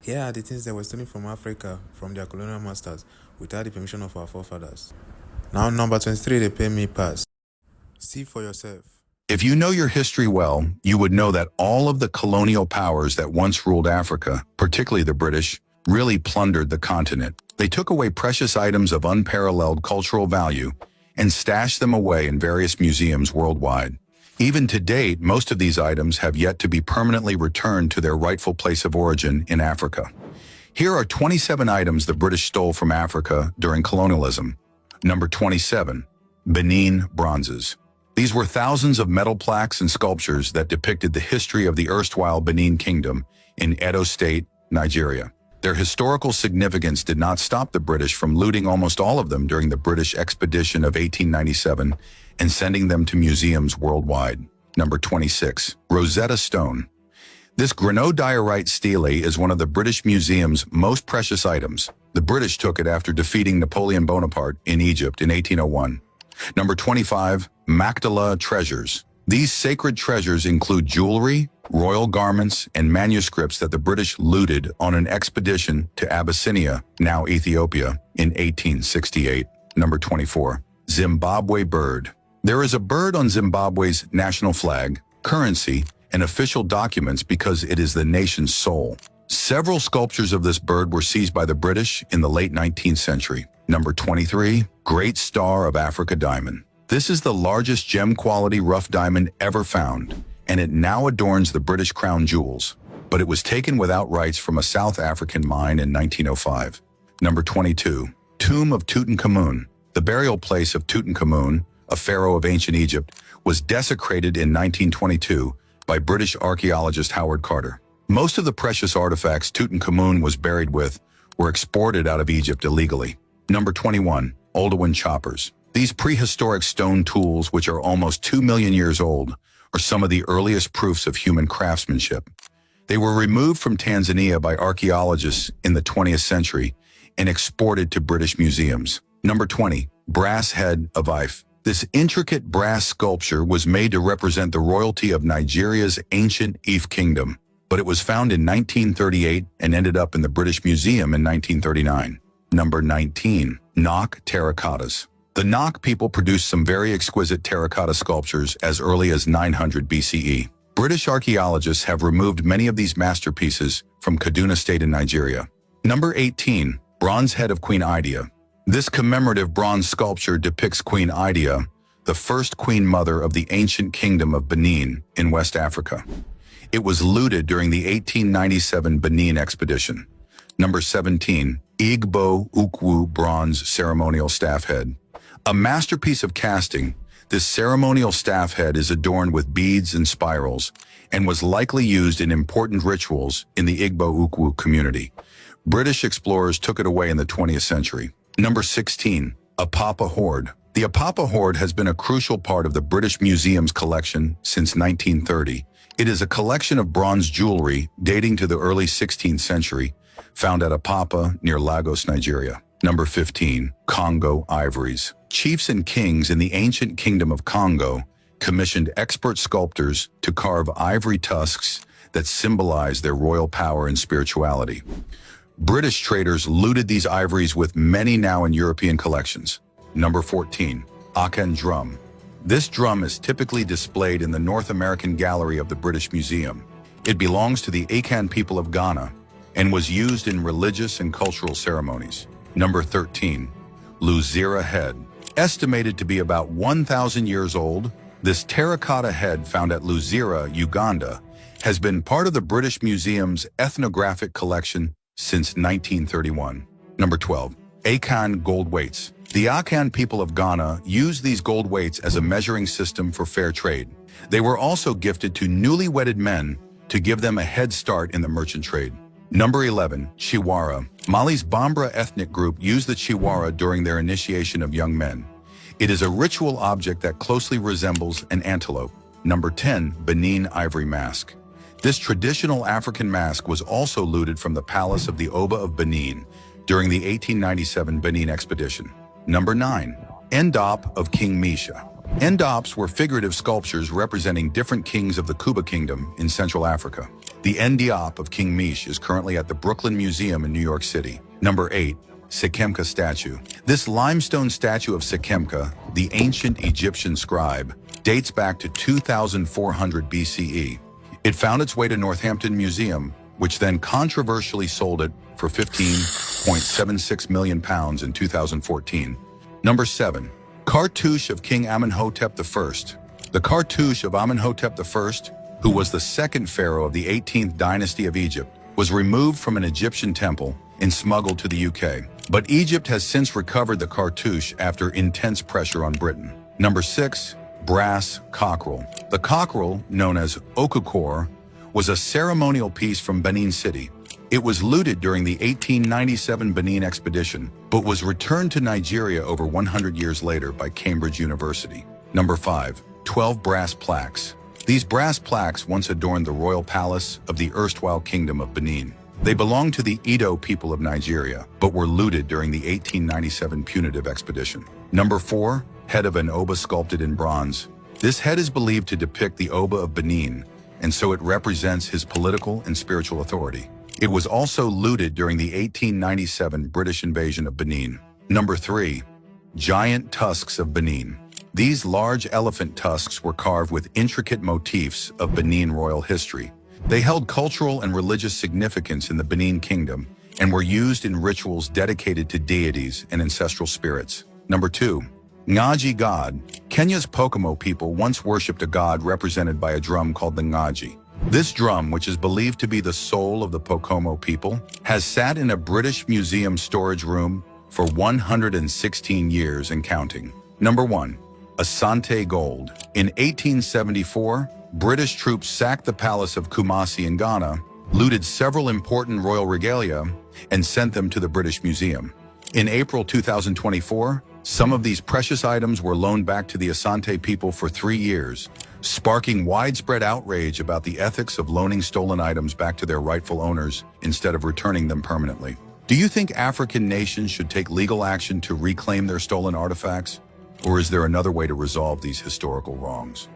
Here are the things that were stolen from Africa from their colonial masters without the permission of our forefathers. Now, number 23, they pay me pass. See for yourself. If you know your history well, you would know that all of the colonial powers that once ruled Africa, particularly the British, really plundered the continent. They took away precious items of unparalleled cultural value and stashed them away in various museums worldwide. Even to date, most of these items have yet to be permanently returned to their rightful place of origin in Africa. Here are 27 items the British stole from Africa during colonialism. Number 27. Benin bronzes. These were thousands of metal plaques and sculptures that depicted the history of the erstwhile Benin Kingdom in Edo State, Nigeria. Their historical significance did not stop the British from looting almost all of them during the British expedition of 1897 and sending them to museums worldwide. Number 26. Rosetta Stone. This granodiorite stele is one of the British Museum's most precious items. The British took it after defeating Napoleon Bonaparte in Egypt in 1801. Number 25. Magdala treasures. These sacred treasures include jewelry, royal garments, and manuscripts that the British looted on an expedition to Abyssinia, now Ethiopia, in 1868. Number 24. Zimbabwe bird. There is a bird on Zimbabwe's national flag, currency, and official documents because it is the nation's soul. Several sculptures of this bird were seized by the British in the late 19th century. Number 23. Great Star of Africa diamond. This is the largest gem-quality rough diamond ever found, and it now adorns the British crown jewels, but it was taken without rights from a South African mine in 1905. Number 22. Tomb of Tutankhamun. The burial place of Tutankhamun, a pharaoh of ancient Egypt, was desecrated in 1922 by British archaeologist Howard Carter. Most of the precious artifacts Tutankhamun was buried with were exported out of Egypt illegally. Number 21. Oldowan choppers. These prehistoric stone tools, which are almost 2 million years old, are some of the earliest proofs of human craftsmanship. They were removed from Tanzania by archaeologists in the 20th century and exported to British museums. Number 20. Brass head of Ife. This intricate brass sculpture was made to represent the royalty of Nigeria's ancient Ife kingdom, but it was found in 1938 and ended up in the British Museum in 1939. Number 19. Nok terracottas. The Nok people produced some very exquisite terracotta sculptures as early as 900 BCE. British archaeologists have removed many of these masterpieces from Kaduna State in Nigeria. Number 18. Bronze head of Queen Idia. This commemorative bronze sculpture depicts Queen Idia, the first queen mother of the ancient kingdom of Benin in West Africa. It was looted during the 1897 Benin expedition. Number 17. Igbo Ukwu bronze ceremonial staff head. A masterpiece of casting, this ceremonial staff head is adorned with beads and spirals and was likely used in important rituals in the Igbo Ukwu community. British explorers took it away in the 20th century. Number 16. Apapa hoard. The Apapa hoard has been a crucial part of the British Museum's collection since 1930. It is a collection of bronze jewelry dating to the early 16th century, found at Apapa near Lagos, Nigeria. Number 15. Congo ivories. Chiefs and kings in the ancient kingdom of Congo commissioned expert sculptors to carve ivory tusks that symbolize their royal power and spirituality. British traders looted these ivories with many now in European collections. Number 14. Akan drum. This drum is typically displayed in the North American Gallery of the British Museum. It belongs to the Akan people of Ghana and was used in religious and cultural ceremonies. Number 13. Luzira head. Estimated to be about 1,000 years old, this terracotta head found at Luzira, Uganda, has been part of the British Museum's ethnographic collection since 1931. Number 12. Akan gold weights. The Akan people of Ghana used these gold weights as a measuring system for fair trade. They were also gifted to newly wedded men to give them a head start in the merchant trade. Number 11. Chiwara. Mali's Bambara ethnic group used the chiwara during their initiation of young men. It is a ritual object that closely resembles an antelope. Number 10. Benin ivory mask. This traditional African mask was also looted from the palace of the Oba of Benin during the 1897 Benin expedition. Number 9. Ndop of King Misha. Ndops were figurative sculptures representing different kings of the Kuba Kingdom in Central Africa. The Ndiop of King Mish is currently at the Brooklyn Museum in New York City. Number 8. Sekemka statue. This limestone statue of Sekemka, the ancient Egyptian scribe, dates back to 2400 BCE. It found its way to Northampton Museum, which then controversially sold it for £15.76 million in 2014. Number 7. Cartouche of King Amenhotep I. The cartouche of Amenhotep I, who was the second pharaoh of the 18th dynasty of Egypt, was removed from an Egyptian temple and smuggled to the UK. But Egypt has since recovered the cartouche after intense pressure on Britain. Number 6. Brass cockerel. The cockerel, known as okokor, was a ceremonial piece from Benin City. It was looted during the 1897 Benin expedition, but was returned to Nigeria over 100 years later by Cambridge University. Number 5. 12 brass plaques. These brass plaques once adorned the royal palace of the erstwhile Kingdom of Benin. They belonged to the Edo people of Nigeria, but were looted during the 1897 punitive expedition. Number 4. Head of an Oba sculpted in bronze. This head is believed to depict the Oba of Benin, and so it represents his political and spiritual authority. It was also looted during the 1897 British invasion of Benin. Number 3. Giant tusks of Benin. These large elephant tusks were carved with intricate motifs of Benin royal history. They held cultural and religious significance in the Benin Kingdom and were used in rituals dedicated to deities and ancestral spirits. Number 2. Ngaji god. Kenya's Pokomo people once worshipped a god represented by a drum called the Ngaji. This drum, which is believed to be the soul of the Pokomo people, has sat in a British museum storage room for 116 years and counting. Number 1. Asante gold. In 1874, British troops sacked the palace of Kumasi in Ghana, looted several important royal regalia, and sent them to the British Museum. In April 2024, some of these precious items were loaned back to the Asante people for 3 years, sparking widespread outrage about the ethics of loaning stolen items back to their rightful owners instead of returning them permanently. Do you think African nations should take legal action to reclaim their stolen artifacts? Or is there another way to resolve these historical wrongs?